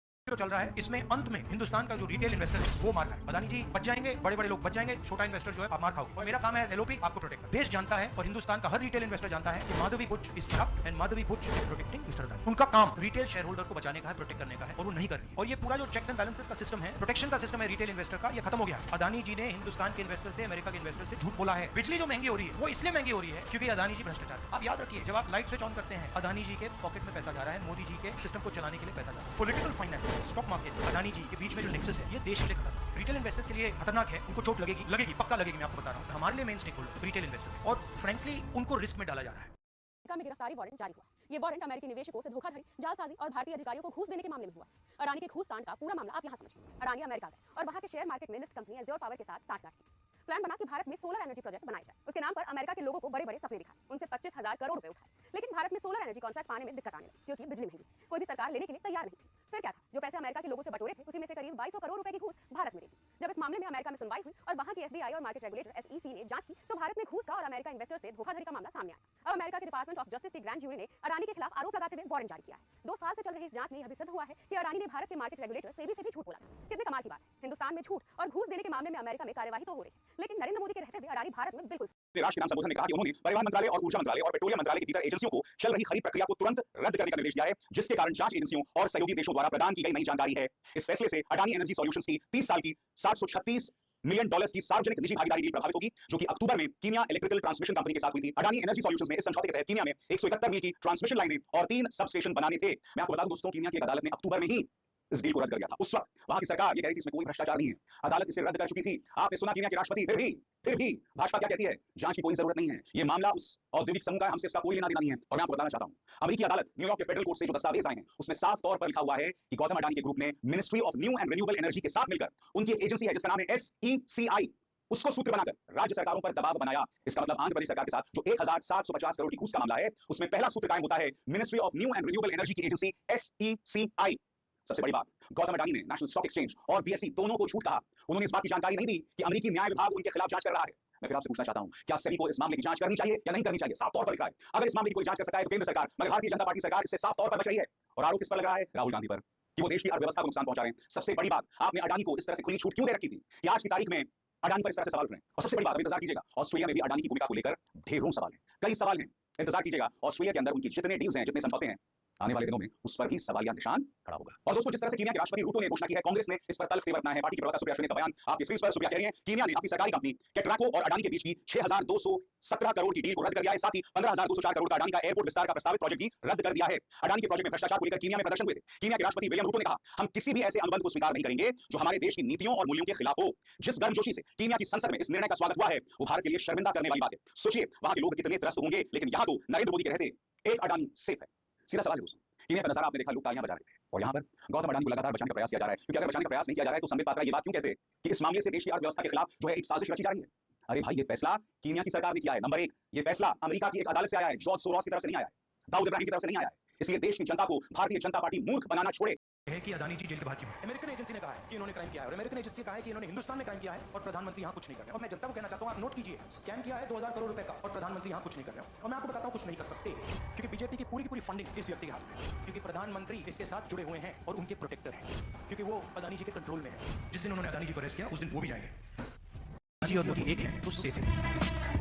जो चल रहा है इसमें अंत में हिंदुस्तान का जो रिटेल इन्वेस्टर है वो मार खाए। अदानी जी बच जाएंगे, बड़े बड़े लोग बच जाएंगे, छोटा इन्वेस्टर जो है आप मार खाओ। और मेरा काम है एलओपी आपको प्रोटेक्ट करना। देश जानता है और हिंदुस्तान का हर रिटेल इन्वेस्टर जानता है कि Madhabi Buch is corrupt and Madhabi Buch is protecting mister Adani. उनका काम रिटेल शेयर होल्डर को बचाने का है, प्रोटेक्ट करने का है और वो नहीं कर रही। और ये पूरा जो चेक्स एंड बैलेंसेस का सिस्टम है, प्रोटेक्शन का सिस्टम है रिटेल इन्वेस्टर का, ये खत्म हो गया। अदानी जी ने हिंदुस्तान के इन्वेस्टर से, अमेरिका के इन्वेस्टर से झूठ बोला है। बिजली जो महंगी हो रही है वो इसलिए महंगी हो रही है क्योंकि अदानी जी भ्रष्टाचार। आप याद रखिए, जब आप लाइट स्विच ऑन करते हैं अदानी जी के पॉकेट में पैसा जा रहा है, मोदी जी के सिस्टम को चलाने के लिए पैसा जा रहा है। Political finance, stock market, Adani ji के बीच में जो नेक्सस है, ये देश के लिए खतरनाक, रिटेल इन्वेस्टर्स के लिए खतरनाक है। उनको चोट लगेगी, पक्का लगेगी। मैं आपको बता रहा हूँ, हमारे लिए main stake holder retail investor और फ्रैंकली उनको रिस्क में डाला जा रहा है। अमेरिका में गिरफ्तारी वारंट जारी हुआ। ये वारंट अमेरिकी निवेशकों से धोखाधड़ी, जालसाजी और भारतीय अधिकारियों को घूस देने के मामले में हुआ। अडानी के घूस कांड का पूरा मामला आप यहाँ समझिए। अडानी अमेरिका गए और वहाँ के शेयर मार्केट में लिस्ट कंपनी एज़्योर पावर के साथ 60 लाख की प्लान बना कि भारत में सोलर एनर्जी प्रोजेक्ट बनाया जाए। उसके नाम पर अमेरिका के लोगों को बड़े बड़े सपने दिखाए, उनसे 25,000 1000 करोड़ रुपए उठाए। लेकिन भारत में सोलर एनर्जी कॉन्ट्रैक्ट पाने में दिक्कत आने लगी क्योंकि बिजली महंगी, कोई भी सरकार लेने के लिए तैयार नहीं। फिर क्या था, जो पैसे अमेरिका के लोगों से बटोरे थे उसी में से करीब 2200 करोड़ रुपए की घूस भारत में रही। जब इस मामले में अमेरिका में सुनवाई हुई और वहां की एफबीआई और मार्केट रेगुलेटर एसईसी ने जांच की तो भारत में घूस का और अमेरिका इन्वेस्टर से धोखाधड़ी का मामला सामने आया। अब अमेरिका के डिपार्टमेंट ऑफ जस्टिस की ग्रैंड ज्यूरी ने अडानी के खिलाफ आरोप लगाते हुए वारंट जारी किया है। 2 साल से चल रही इस जांच में यह भी सिद्ध हुआ है कि अडानी ने भारत के मार्केट रेगुलेटर सेबी से भी झूठ बोला। कितने कमाल की बात है, हिंदुस्तान में झूठ और घूस देने के मामले में अमेरिका में कार्यवाही तो हो रही, लेकिन नरेंद्र मोदी के रहते हुए अडानी भारत में बिल्कुल राष्ट्र के नाम संबोधन में कहा कि उन्होंने परिवहन मंत्रालय और ऊर्जा मंत्रालय और पेट्रोलियम मंत्रालय के भीतर एजेंसियों को चल रही खरीद प्रक्रिया को तुरंत रद्द करने का निर्देश दिया है, जिसके कारण जांच एजेंसियों और सहयोगी देशों द्वारा प्रदान की गई नई जानकारी है। इस फैसले से अडानी एनर्जी सॉल्यूशंस की 30 साल की $736 मिलियन की सार्वजनिक निजी भागीदारी डील प्रभावित होगी, जो कि अक्टूबर में कीनिया इलेक्ट्रिकल ट्रांसमिशन कंपनी के साथ हुई थी। अडानी एनर्जी सॉल्यूशंस ने इस समझौते के तहत कीनिया में 171 मील की ट्रांसमिशन लाइनें और 3 सब स्टेशन बनाने थे। मैं आपको बता दूं दोस्तों, कीनिया की अदालत ने अक्टूबर में ही इस डील को रद्द कर दिया था। उस वक्त वहां की सरकार ये कह रही थी इसमें कोई भ्रष्टाचार नहीं है, अदालत इसे रद्द कर चुकी थी। आपने सुना कीनिया के राष्ट्रपति, फिर भी भाजपा क्या कहती है, जांच की कोई जरूरत नहीं है, ये मामला उस औद्योगिक समूह का है, हमसे इसका कोई लेना देना नहीं है। और मैं आपको बताना चाहता हूं, अमेरिकी अदालत न्यूयॉर्क के फेडरल कोर्ट से जो दस्तावेज आए हैं उसमें साफ तौर पर लिखा हुआ है कि गौतम अडानी के ग्रुप ने ministry of new and renewable energy के साथ मिलकर उनकी एक एजेंसी है जिसका नाम है SECI, उसको सूत्र बनाकर राज्य सरकारों पर दबाव बनाया। इसका मतलब आंध्र प्रदेश सरकार के साथ जो 1750 करोड़ की घूस का मामला है उसमें पहला सूत्र कायम होता है ministry of new and renewable energy की एजेंसी SECI। सबसे बड़ी बात, गौतम अडानी ने नेशनल स्टॉक एक्सचेंज और BSE दोनों को झूठ कहा। उन्होंने इस बात की जानकारी नहीं दी कि अमेरिकी न्याय विभाग उनके खिलाफ जांच कर रहा है। मैं फिर आपसे पूछना चाहता हूं, क्या सेबी को इस मामले की जांच करनी चाहिए या नहीं करनी चाहिए? साफ तौर पर लिखा है, अगर इस मामले की कोई जांच कर सकता है तो केंद्र सरकार, मगर भारतीय जनता पार्टी सरकार इससे साफ तौर पर बच रही है। और आरोप किस पर लग रहा है? राहुल गांधी पर, कि वो देश की अर्थव्यवस्था को नुकसान पहुंचा रहे हैं। सबसे बड़ी बात, आपने अडानी को इस तरह से खुली छूट क्यों दे रखी थी कि आज की तारीख में अडानी पर इस तरह से सवाल उठ रहे हैं? और सबसे बड़ी बात, इंतजार कीजिएगा, ऑस्ट्रेलिया में भी अडानी की भूमिका को लेकर ढेरों सवाल हैं, कई सवाल हैं। इंतजार कीजिएगा, ऑस्ट्रेलिया के अंदर उनकी जितने डील्स हैं, जितने समझौते हैं, आने वाले दिनों में उस पर भी सवालिया निशान खड़ा होगा। और दोस्तों, जिस तरह से कीनिया के राष्ट्रपति रूटो ने घोषणा की है, कांग्रेस ने इस पर तल्ख बरतना है। पार्टी के प्रवक्ता सुप्रिया का बयान आपकी स्क्रीन पर। सुप्रिया कह रही हैं, कीनिया ने अपनी सरकारी कंपनी केट्राको और अडानी के बीच की 6217 करोड़ की डील को रद्द कर दिया है। साथ ही 15204 करोड़ का अडानी का एयरपोर्ट विस्तार का प्रस्तावित प्रोजेक्ट भी रद्द कर दिया है। अडानी के प्रोजेक्ट में भ्रष्टाचार को लेकर कीनिया में प्रदर्शन हुए थे। कीनिया के राष्ट्रपति विलियम रूटो ने कहा, हम किसी भी ऐसे अनुबंध को स्वीकार नहीं करेंगे जो हमारे देश की नीतियों और मूल्यों के खिलाफ हो। जिस गर्मजोशी से कीनिया की संसद में इस निर्णय का स्वागत हुआ है वो भारत के लिए शर्मिंदा करने वाली बात है। सोचिए, वहां के लोग कितने त्रस्त होंगे, लेकिन यहाँ तो नरेंद्र मोदी के रहते एक अडानी सेफ है। सीधा सवाल है दोस्तों, कीनिया का नजारा आपने देखा, लोग तालियां बजा रहे थे, और यहाँ पर गौतम अडानी को लगातार बचाने का प्रयास किया जा रहा है। क्योंकि अगर बचाने का प्रयास नहीं किया जा रहा है तो संबित पात्रा ये बात क्यों कहते हैं कि इस मामले से देश की अर्थव्यवस्था के खिलाफ जो है एक साजिश रची जा रही है? अरे भाई, ये फैसला कीनिया की सरकार ने किया है। नंबर 1, ये फैसला अमेरिका की एक अदालत से आया है, जॉर्ज सोरोस की तरफ से नहीं आया है, दाऊद इब्राहिम की तरफ से नहीं आया है। इसलिए देश की जनता को भारतीय जनता पार्टी मूर्ख बनाना छोड़े। है कि अडानी जी जेल के बाहर क्यों? अमेरिकन एजेंसी ने कहा है कि इन्होंने क्राइम किया है, और अमेरिकन एजेंसी ने कहा है कि इन्होंने हिंदुस्तान में क्राइम किया है और प्रधानमंत्री यहाँ कुछ नहीं कर रहे हैं। और मैं जनता को कहना चाहता हूँ, आप नोट कीजिए, स्कैम किया है 2000 करोड़ रुपए का और प्रधानमंत्री यहाँ कुछ नहीं कर रहे हैं। और मैं आपको बताता हूँ कुछ नहीं कर सकते, क्योंकि बीजेपी की पूरी फंडिंग इस व्यक्ति के हाथ में है, क्योंकि प्रधानमंत्री इसके साथ जुड़े हुए हैं और उनके प्रोटेक्टर हैं, क्योंकि वो अडानी जी के कंट्रोल में है। जिस दिन उन्होंने अडानी जी को अरेस्ट किया उस दिन वो भी जाएंगे। जी और मोदी एक है तो सेफ है।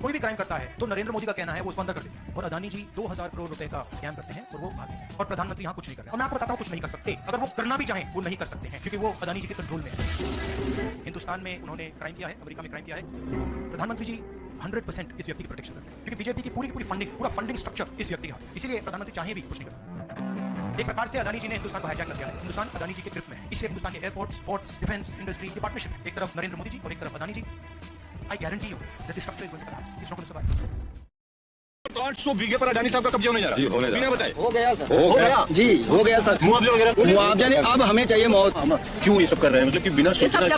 कोई भी क्राइम करता है तो नरेंद्र मोदी का कहना है वो उसको अंदर कर देते हैं, और अडानी जी 2000 करोड़ रुपए का स्कैम करते हैं और वो भागे हैं, और प्रधानमंत्री यहाँ कुछ नहीं कर रहे हैं। और मैं आपको बताता हूँ कुछ नहीं कर सकते, अगर वो करना भी चाहें वो नहीं कर सकते हैं, क्योंकि वो अडानी जी के कंट्रोल में है। हिंदुस्तान में उन्होंने क्राइम किया है, अमेरिका में क्राइम किया है। प्रधानमंत्री जी 100% इस व्यक्ति की प्रोटेक्शन करते हैं, क्योंकि बीजेपी की पूरी फंडिंग, पूरा फंडिंग स्ट्रक्चर इस व्यक्ति का है। इसलिए प्रधानमंत्री चाहे भी कुछ नहीं कर सकते। एक प्रकार से अडानी जी ने हिंदुस्तान को हाईजैक कर दिया है। हिंदुस्तान अडानी जी के ग्रिप में है, इसलिए हिंदुस्तान के एयरपोर्ट, स्पोर्ट्स, डिफेंस इंडस्ट्री की पार्टनरशिप है। एक तरफ नरेंद्र मोदी जी और एक तरफ अडानी जी। I guarantee you that the structure is going to collapse. It's not going to survive. 800 बीघे पर अडानी साहब का कब्जा होने जा रहा है। होने बिना बताए हो गया सर, हो गया जी, हो गया सर। मुआवजे वगैरह मुआवजा नहीं, अब हमें चाहिए मौत। क्यों ये सब कर रहे हैं? मतलब कि बिना सूचना के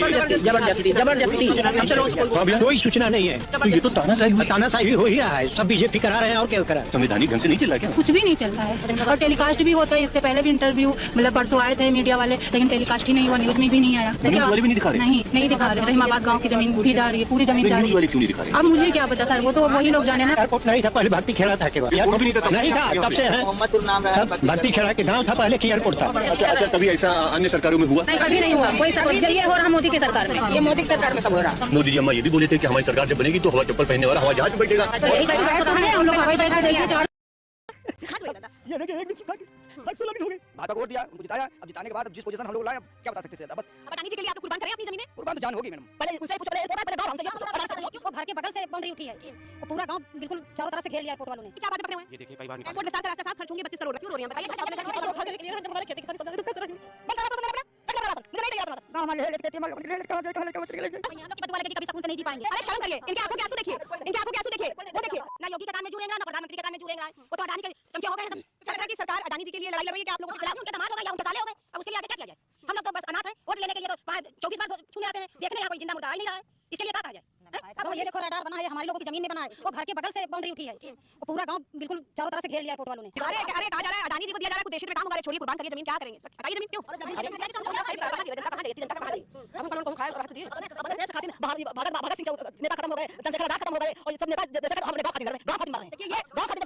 कोई सूचना नहीं है, तो ये तो तानाशाही हो ही रहा है। सब बीजेपी करा रहे हैं और क्या करा रहे हैं? संवैधानिक ढंग से नहीं चल रहा क्या? कुछ भी नहीं चल रहा है, और टेलीकास्ट भी होता है। इससे पहले भी इंटरव्यू मतलब परसों आए थे मीडिया वाले, लेकिन टेलीकास्ट ही नहीं हुआ, न्यूज में भी नहीं आया। न्यूज वाले भी नहीं दिखा रहे? नहीं दिखा रहे। रहीमाबाद गाँव की जमीन भी जा रही है, पूरी जमीन जा रही है। क्यों नहीं दिखा रहे? अब मुझे क्या पता सर, वो तो वही लोग जाने ना। एयरपोर्ट नहीं था पहले, भक्ति खेड़ा था केवल, नहीं था तब से है। भक्ति खेड़ा के गाँव था पहले की एयरपोर्ट था। अच्छा, कभी ऐसा अन्य सरकारों में हुआ? कभी नहीं हुआ कोई सब। ये हो रहा मोदी की सरकार में, ये मोदी की सरकार में सब हो रहा। मोदी जी अम्मा ये भी बोले थे कि हमारी सरकार जब बनेगी तो हवा चप्पल पहनने वाला हवाई जहाज में बैठेगा। हम लोग हवाई जहाज ये नहीं कि एक भी सुना के 800 लाख हो गए। भाजपा को वोट दिया, उनको जिताया, अब जिताने के बाद अब जिस पोजीशन हम लोग लाए, अब क्या बता सकते थे? बस अडानी जी के लिए आप कुर्बान करें अपनी जमीनें। कुर्बान तो जान होगी मैडम। पहले उनसे पूछो, पहले गांव हमसे पूछो। वो घर के बगल से बाउंड्री उठी है, वो पूरा गांव बिल्कुल चारों तरफ से घेर लिया एयरपोर्ट वालों ने। क्या बात पकड़े हुए हैं? ये देखिए कई बार एयरपोर्ट विस्तार का रास्ता साफ खर्च होंगे 32 करोड़। क्यों रो रही हैं बताइए? हमारे खेती की सारी सब्जी तो कैसे रखेंगे? बंद करो मुझे नहीं चाहिए तुम्हारा गांव हमारे लेके देते हम ले लेके हम लोग की वाले कभी सुकून से नहीं जी पाएंगे। अरे शर्म करिए, इनके आंखों के आंसू देखिए, इनके आंखों के आंसू देखिए, वो देखिए ना योगी का काम में जुड़ेगा ना प्रधानमंत्री का काम में जुड़ेगा। वो तो अडानी के चमचे हो गए सब। सरकार की सरकार अडानी जी के लिए लड़ाई लड़ रही है कि आप लोगों के खिलाफ उनके दामाद हो गए या उनके साले हो गए। अब उसके लिए आगे क्या किया जाए? हम लोग तो बस अनाथ हैं, वोट लेने के लिए तो 24 बार छूने आते हैं, देखने यहाँ कोई जिंदा मुर्दा आ ही नहीं रहा है। इसके लिए क्या कहा जाए? अब ये देखो रडार बना है, हमारे लोगों की जमीन में बना है, वो घर के बगल से बाउंड्री उठी है, वो पूरा गांव बिल्कुल चारों तरफ से घेर लिया कोर्ट वालों ने। अरे अरे कहा जा रहा है अडानी जी को दिया जा रहा है, कुछ देश में काम होगा, छोड़िए कुर्बान करिए जमीन, क्या करेंगे? हटाइए जमीन क्यों? जनता कहां गई? जनता कहां गई? हम कानून को खाए और दिए भगत सिंह नेता खत्म हो गए, चंद्रशेखर आजाद खत्म हो गए और ये सब नेता जैसे हमने गांव खाती कर रहे हैं, गांव खाती मार रहे हैं। देखिए ये गांव खाती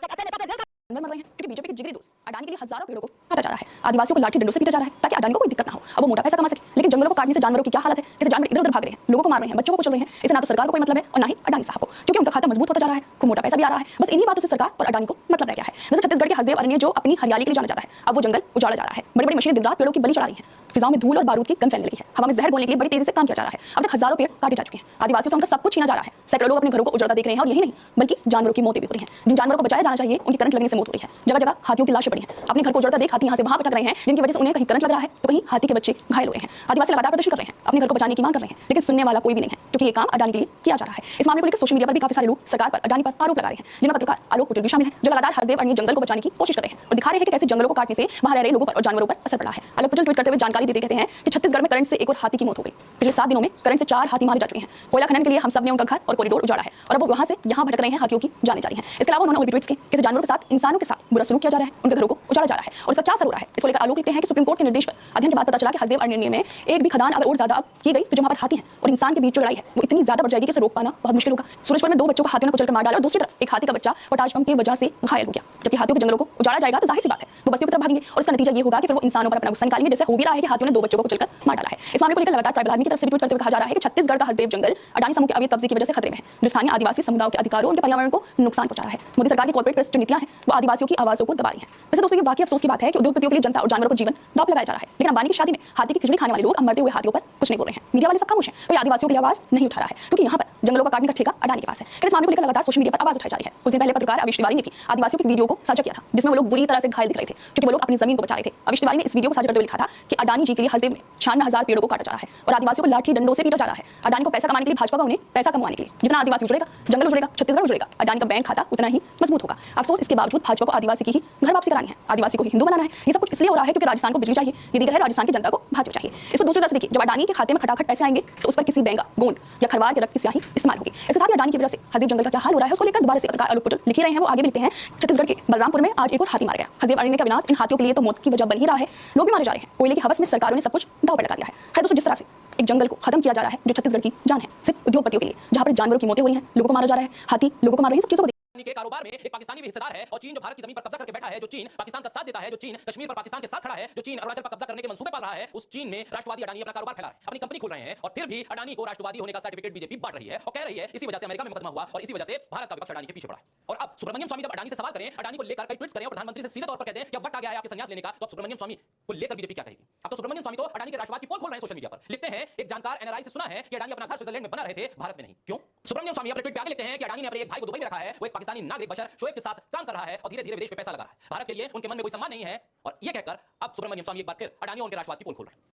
मर रहे हैं क्योंकि बीजेपी के जिगरी दोस्त अडानी के लिए हजारों पेड़ों को काटा जा रहा है, आदिवासियों को लाठी डंडों से पीटा जा रहा है ताकि अडानी को कोई दिक्कत ना हो, अब वो मोटा पैसा कमा सके। लेकिन जंगलों को काटने से जानवरों की क्या हालत है, जैसे जानवर इधर उधर भाग रहे हैं, लोगों को मार रहे हैं, बच्चों को कुचल रहे हैं। इससे ना तो सरकार को कोई मतलब है और ना ही अडानी साहब को, क्योंकि उनका खाता मजबूत होता जा रहा है, खूब मोटा पैसा भी आ रहा है। बस इन्हीं बातों से सरकार और अडानी को मतलब रह गया है। जैसे छत्तीसगढ़ के हसदेव अरण्य जो अपनी हरियाली के लिए जाना जाता है, अब वो जंगल उजाड़ा जा रहा है। बड़ी बड़ी मशीनें दिन रात पेड़ों की बलि चढ़ा रही हैं, फिजाओं में धूल और बारूद की गंध फैलने लगी है, हवा में जहर घोलने के लिए बड़ी तेजी से काम किया जा रहा है। अब तक हजारों पेड़ काटे जा चुके हैं, आदिवासियों से उनका सब कुछ छीना जा रहा है। सैकड़ों लोग अपने घरों को उजड़ता देख रहे हैं और यही नहीं बल्कि जानवरों की मौतें भी हो रही हैं। जिन जानवरों को बचाया जाना चाहिए उनकी करंट लगने से मौत हो रही है। जगह जगह हाथियों की लाशें पड़ी हैं, अपने घर को उजड़ता देख हाथी यहाँ से वहां भटक रहे हैं, जिनकी वजह से उन्हें कहीं करंट लग रहा है तो कहीं हाथी के बच्चे घायल हो रहे हैं। आदिवासी लगातार प्रदर्शन कर रहे हैं, अपने घर को बचाने की मांग कर रहे हैं, लेकिन सुनने वाला कोई भी नहीं है क्योंकि ये काम अडानी के लिए किया जा रहा है। इस मामले को लेकर सोशल मीडिया पर भी काफी सारे लोग सरकार पर अडानी पर आरोप लगा रहे हैं, जिनमें पत्रकार आलोक कुटिल भी शामिल है, जो लगातार हसदेव अरण्य जंगल को बचाने की कोशिश कर रहे हैं और दिखा रहे हैं कि कैसे जंगलों को काटने से वहां रह रहे लोगों पर और जानवरों पर असर पड़ा है। आलोक कुटिल ट्वीट करते हुए जानकारी देते कहते हैं कि छत्तीसगढ़ में करंट से एक और हाथी की मौत हो गई। पिछले 7 दिनों में करंट से 4 हाथी मारे जा चुके हैं। कोयला खनन के लिए हम सब ने उनका घर और कॉरिडोर उजाड़ा है और अब वो वहां से यहां भटक रहे हैं, हाथियों की जाने जा रही हैं। इसके अलावा उन्होंने ट्वीट्स किए कि जानवरों के साथ इंसानों के साथ बुरा सलूक किया जा रहा है, उनके घरों को उजाड़ा जा रहा है और इसका क्या असर हो रहा है, इसको लेकर आलोक लिखते हैं कि सुप्रीम कोर्ट के निर्देश पर अध्ययन के बाद पता चला कि हसदेव अरण्य में एक भी खदान अगर और ज्यादा की गई तो जहां पर हाथी हैं और इंसान के बीच जो लड़ाई है वो इतनी ज्यादा बढ़ जाएगी कि उसे रोक पाना बहुत मुश्किल होगा। सूरजपुर में 2 बच्चों को हाथियों ने कुचलकर मार डाला और दूसरी तरफ एक हाथी का बच्चा पोटाश पंप की वजह से घायल हो गया। जबकि हाथियों के जंगलों को उजाड़ा जाएगा तो जाहिर सी बात है वो बस्तियों की तरफ भागेंगे और इसका नतीजा ये होगा कि फिर वो इंसानों पर अपना गुस्सा निकालेंगे, जैसे हो भी रहा है कि हाथियों ने 2 बच्चों को कुचलकर मार डाला है। इस मामले को लेकर लगातार ट्राइबल आर्मी की तरफ से ट्वीट करते हुए कहा जा रहा है कि छत्तीसगढ़ का हसदेव जंगल अडानी समूह के अवैध कब्जे की वजह से खतरे में है, जो स्थानीय आदिवासी समुदायों के अधिकारों उनके पर्यावरण को नुकसान पहुंचा रहा है। मोदी सरकार की कॉर्पोरेट प्रेस जो नीतियां हैं वो आदिवासियों की आवाजों को दबा रही हैं। वैसे दोस्तों ये वाकई अफसोस की बात है कि उद्योगपतियों के लिए जनता और जानवरों को जीवन दांव पे लगाया जा रहा है, लेकिन अंबानी की शादी में हाथी की खिचड़ी खाने वाले लोग अब मरते हुए हाथियों पर कुछ नहीं बोल रहे हैं। मीडिया वाले सब खामोश हैं, कोई आदिवासियों की आवाज नहीं उठा रहा है क्योंकि यहाँ पर जंगलों का काटने का ठेका अडानी के पास है। इस मामले को लेकर लगातार सोशल मीडिया पर आवाज उठाई जा रही है। कुछ दिन पहले पत्रकार अविश तिवारी ने भी आदिवासियों की वीडियो को साझा किया था, जिसमें वो लोग बुरी तरह से घायल दिख रहे थे क्योंकि वो लोग अपनी जमीन को बचा रहे थे। अविश तिवारी ने इस वीडियो को साझा करते हुए लिखा था कि अडानी जी के लिए हसदेव में 96,000 पेड़ों को काटा जा रहा है और आदिवासियों को लाठी डंडों से पीटा जा रहा है। अडानी को पैसा कमाने के लिए भाजपा का उन्हें पैसा कमाने के लिए जितना आदिवासी उजड़ेगा, जंगल उजड़ेगा, छत्तीसगढ़ उजड़ेगा, अडानी का बैंक खाता उतना ही मजबूत होगा। अफसोस इसके बावजूद भाजपा को आदिवासी की ही घर वापसी करानी है, आदिवासी को ही हिंदू बनाना है। ये सब कुछ इसलिए हो रहा है क्योंकि राजस्थान को बिजली चाहिए, ये दिख रहा है राजस्थान की जनता को भाजपा चाहिए। इसको दूसरी तरफ से देखिए, जब अडानी के खाते में खटाखट पैसे आएंगे तो उस पर किसी बेंगा, गोंड या खरवार के रक्त की स्याही इस्तेमाल होगी। इसके साथ ही अडानी की वजह से हसदेव जंगल का क्या हाल हो रहा है उसको लेकर दोबारा से पत्रकार आलोक कुटिल लिख रहे हैं। वो आगे भी लिखते हैं, छत्तीसगढ़ के बलरामपुर में आज एक और हाथी मार गया। हसदेव अरण्य का विनाश इन हाथियों के लिए तो मौत की वजह बन ही रहा है, लोग भी मारे जा रहे हैं। कोयले की हवस में सरकारों ने सब कुछ दांव पर लगा दिया है। दोस्तों जिस तरह से एक जंगल को खत्म किया जा रहा है जो छत्तीसगढ़ की जान है, सिर्फ उद्योगपतियों के लिए, जहां पर जानवरों की मौतें हो रही हैं, लोगों को मारा जा रहा है, हाथी लोगों को मार रहे हैं, सब चीजों को के कारोबार में एक पाकिस्तानी भी हिस्सेदार है और चीन जो भारत की जमीन पर कब्जा करके बैठा है, जो चीन पाकिस्तान का साथ देता है, जो चीन कश्मीर पर पाकिस्तान के साथ खड़ा है, जो चीन अरुणाचल पर कब्जा करने के मंसूबे पर रहा है, उस चीन में राष्ट्रवादी अडानी अपना कारोबार फैला है, अपनी कंपनी खोल रहे हैं और फिर भी अडानी को राष्ट्रवादी होने का सर्टिफिकेट बीजेपी बांट रही है और कह रही है इसी वजह से अमेरिका में मुकदमा हुआ और इसी वजह से भारत का विपक्ष अडानी के पीछे पड़ा। और अब सुब्रमण्यम स्वामी जब अडानी से सवाल करें, अडानी को लेकर कई ट्वीट्स करें और प्रधानमंत्री से सीधे तौर पर कहते हैं कि वक्त आ गया है आपके संन्यास लेने का, तो अब सुब्रमण्यम स्वामी को लेकर बीजेपी क्या कहेगी? अब तो सुब्रमण्यम स्वामी तो अडानी के राष्ट्रवाद की पोल खोल रहे हैं सोशल मीडिया पर। लिखते हैं, एक जानकार एनआरआई से सुना है कि अडानी अपना घर स्विट्जरलैंड में बना रहे थे, भारत में नहीं। क्यों? सुब्रमण्यम स्वामी अपने ट्वीट पे आगे लिखते हैं कि अडानी ने अपने एक भाई को दुबई में रखा है, वो एक पाकिस्तानी नागरिक बशर शोएब के साथ काम कर रहा है और धीरे-धीरे विदेश में पैसा लगा रहा है। भारत के लिए उनके मन में कोई सम्मान नहीं है और ये कहकर अब सुब्रमण्यम स्वामी एक बार फिर अडानी और उनके राष्ट्रवाद की पोल खोल रहे हैं।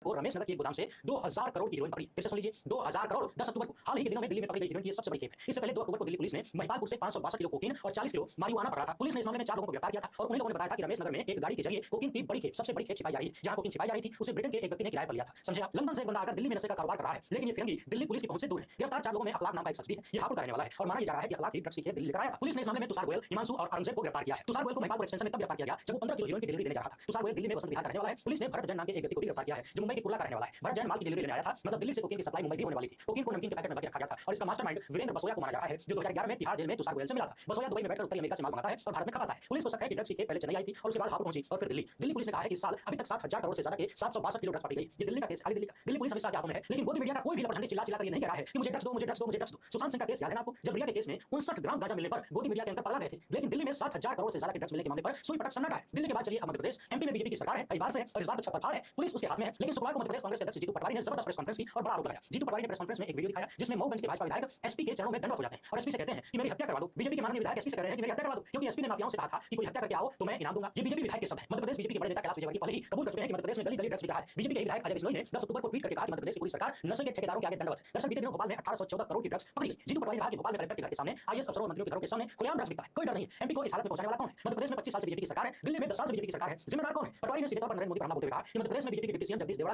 रमेश नगर के एक गोदाम से 2000 करोड़ की हीरोइन पकड़ी। फिर से सुन लीजिए, 2000 करोड़ 10 अक्टूबर को हाल ही के दिनों में दिल्ली में पकड़ी गई हीरोइन की सबसे बड़ी खेप है। इससे पहले 2 अक्टूबर को दिल्ली पुलिस ने महिपालपुर से 562 किलो कोकीन और 40 किलो मारिजुआना पकड़ा था। पुलिस ने इस मामले में 4 लोगों को गिरफ्तार किया था और उन्हीं लोगों ने बताया था कि रमेश नगर में एक गाड़ी के जरिए कोकीन की बड़ी खेप, सबसे बड़ी खेप छिपाई जा रही है। जहां कोकीन छिपाई जा रही थी उसे ब्रिटेन के एक व्यक्ति ने किराए पर लिया था। समझे आप? लंदन से एक बंदा आकर दिल्ली में नशे का कारोबार कर रहा है, लेकिन ये फिरंगी दिल्ली पुलिस की पहुंच से दूर है। गिरफ्तार 4 लोगों में अखलाक नाम का एक शख्स भी है, ये हापुड़ का रहने वाला है और माना जा रहा है कि अखलाक ही ड्रग्स की खेप दिल्ली लेकर आया था। पुलिस ने इस मामले में तुषार गोयल, हिमांशु और अरुणजेब को गिरफ्तार किया है। तुषार गोयल को महिपालपुर एक्सटेंशन में तब गिरफ्तार किया गया जब वो 15 किलो हीरोइन की डिलीवरी देने जा रहा था। तुषार गोयल दिल्ली में वसंत विहार का रहने वाला है। पुलिस ने भरत जैन नाम के एक व्यक्ति को भी गिरफ्तार किया है जो मुंबई के कुर्ला का रहने वाला है। भरत जैन माल की डिलीवरी लेने आया था, मतलब दिल्ली से कोकीन की सप्लाई मुंबई भी होने वाली थी। कोकीन को नमकीन के पैकेट में भर के रखा गया था और इसका मास्टरमाइंड वीरेंद्र बसोया को माना जा रहा है, जो 2011 में तिहाड़ जेल में तुषार गोयल से मिला था। बसोया दुबई में बैठकर उत्तरी अमेरिका से माल मंगाता है और भारत में खपाता है। पुलिस को शक है कि ड्रग्स की खेप पहले चेन्नई आई थी और उसके बाद हापुड़ पहुंची और फिर दिल्ली। दिल्ली पुलिस ने कहा है कि इस साल अभी तक 7000 करोड़ से ज्यादा के 762 किलो ड्रग्स पकड़ी गई। ये दिल्ली का केस, खाली दिल्ली का। दिल्ली पुलिस हमेशा हाथों में है, लेकिन गोदी मीडिया का कोई भी लपट चिल्ला चिल्ला कर ये नहीं कह रहा है कि मुझे ड्रग्स दो, मुझे ड्रग्स दो, मुझे ड्रग्स दो। सुशांत सिंह का केस याद है ना आपको? जब रिया के केस में 59 ग्राम गांजा मिलने पर गोदी मीडिया के अंदर पगला गए थे, लेकिन दिल्ली में 7000 करोड़ से ज्यादा के ड्रग्स मिलने के मामले पर सुई पटक सन्नाटा है। दिल्ली के बाद चलिए मध्य प्रदेश, एमपी में बीजेपी की सरकार है, कई बार से है और इस बार तो छप्पर फाड़ है, पुलिस उसके हाथ में है। लेकिन शुक्रवार को मध्य प्रदेश कांग्रेस के अध्यक्ष जीतू पटवारी ने जबरदस्त प्रेस कॉन्फ्रेंस की और बड़ा आरोप लगाया। जीतू पटवारी ने प्रेस कॉन्फ्रेंस में एक वीडियो दिखाया जिसमें मऊगंज के भाजपा विधायक एसपी के चरणों में दंडवत हो जाते हैं और एसपी से कहते हैं कि मेरी हत्या करवा दो। बीजेपी के माननीय विधायक एसपी से कह रहे हैं कि मेरी हत्या करवा दो, क्योंकि एसपी ने माफियाओं से कहा था कि कोई हत्या करके आओ तो मैं इनाम दूंगा। ये बीजेपी विधायक के शब्द है। मध्य प्रदेश बीजेपी के बड़े नेता कैलाश विजयवर्गीय पहले ही कबूल कर चुके हैं कि मध्य प्रदेश में गली ड्रग्स बिक रहा है। बीजेपी के विधायक अजय बिश्नोई ने 10 अक्टूबर को ट्वीट करके कहा कि मध्य प्रदेश की पूरी सरकार नशे के ठेकेदारों के आगे दंडवत। दरअसल बीते दिनों भोपाल में 1814 करोड़ की ड्रग्स पकड़ी गई। जीतू पटवारी ने कहा कि भोपाल में कलेक्टर के घर के सामने आईएएस अफसरों और मंत्रियों के घरों के सामने खुलेआम ड्रग्स बिकता है, कोई डर नहीं। एमपी को इस हालत में पहुंचाने वाला कौन है? मध्य प्रदेश में 25 साल से बीजेपी की सरकार है, दिल्ली में 10 साल से बीजेपी की सरकार है, जिम्मेदार कौन है? पटवारी ने सीधे तौर पर नरेंद्र मोदी पर हमला बोलते हुए कहा कि मध्य प्रदेश में बीजेपी के डिप्टी सीएम जगदीश देवड़ा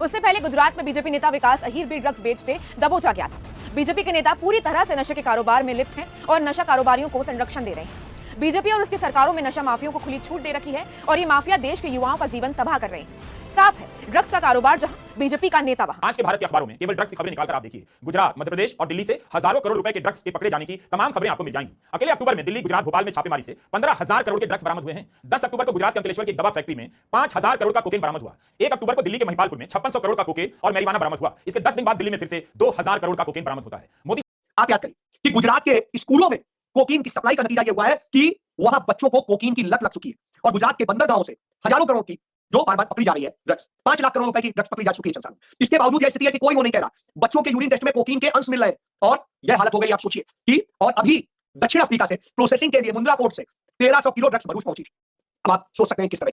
उससे पहले गुजरात में बीजेपी नेता विकास अहीर भी ड्रग्स बेचते दबोचा गया था। बीजेपी के नेता पूरी तरह से नशे के कारोबार में लिप्त हैं और नशा कारोबारियों को संरक्षण दे रहे हैं। बीजेपी और उसकी सरकारों में नशा माफियाओं को खुली छूट दे रखी है और ये माफिया देश के युवाओं का जीवन तबाह कर रहे हैं। साफ है, ड्रग्स का कारोबार जहां, बीजेपी का नेता वहां। आज के भारत के अखबारों में केवल ड्रग्स की खबरें निकालकर आप देखिए। गुजरात, मध्य प्रदेश और दिल्ली से हजारों करोड़ रुपए के ड्रग्स के पकड़े जाने की तमाम खबरें आपको मिल जाएंगी। अकेले अक्टूबर में दिल्ली, गुजरात, भोपाल में छापेमारी से 15,000 करोड़ के ड्रग्स बरामद हुए हैं। 10 अक्टूबर को गुजरात के अंकलेश्वर की एक दवा फैक्ट्री में 5,000 करोड़ का कोकेन बरामद हुआ। 1 अक्टूबर को दिल्ली के महिपालपुर में 5600 करोड़ का कोकेन और मैरिवाना बरामद हुआ। इसके 10 दिन बाद दिल्ली में फिर से 2000 करोड़ का कोकेन बरामद होता है। मोदी, आप याद करिए कि गुजरात के स्कूलों में कोकीन की सप्लाई का नतीजा यह हुआ है कि वहां बच्चों को कोकीन की लत लग चुकी है और गुजरात के बंदरगाहों से हजारों करोड़ की जो बार बार पकड़ी जा रही है ड्रग्स, 5 लाख करोड़ रुपए की ड्रग्स पकड़ी जा चुकी है संसार में। इसके बावजूद यह स्थिति है कि कोई वो नहीं कह रहा। बच्चों के यूरिन टेस्ट में कोकीन के अंश मिल रहे हैं और यह हालत हो गई। आप सोचिए कि और अभी दक्षिण अफ्रीका से प्रोसेसिंग के लिए मुंद्रा पोर्ट से 1300 किलो ड्रग्स भरूच पहुंची। अब आप सोच सकते हैं किस तरह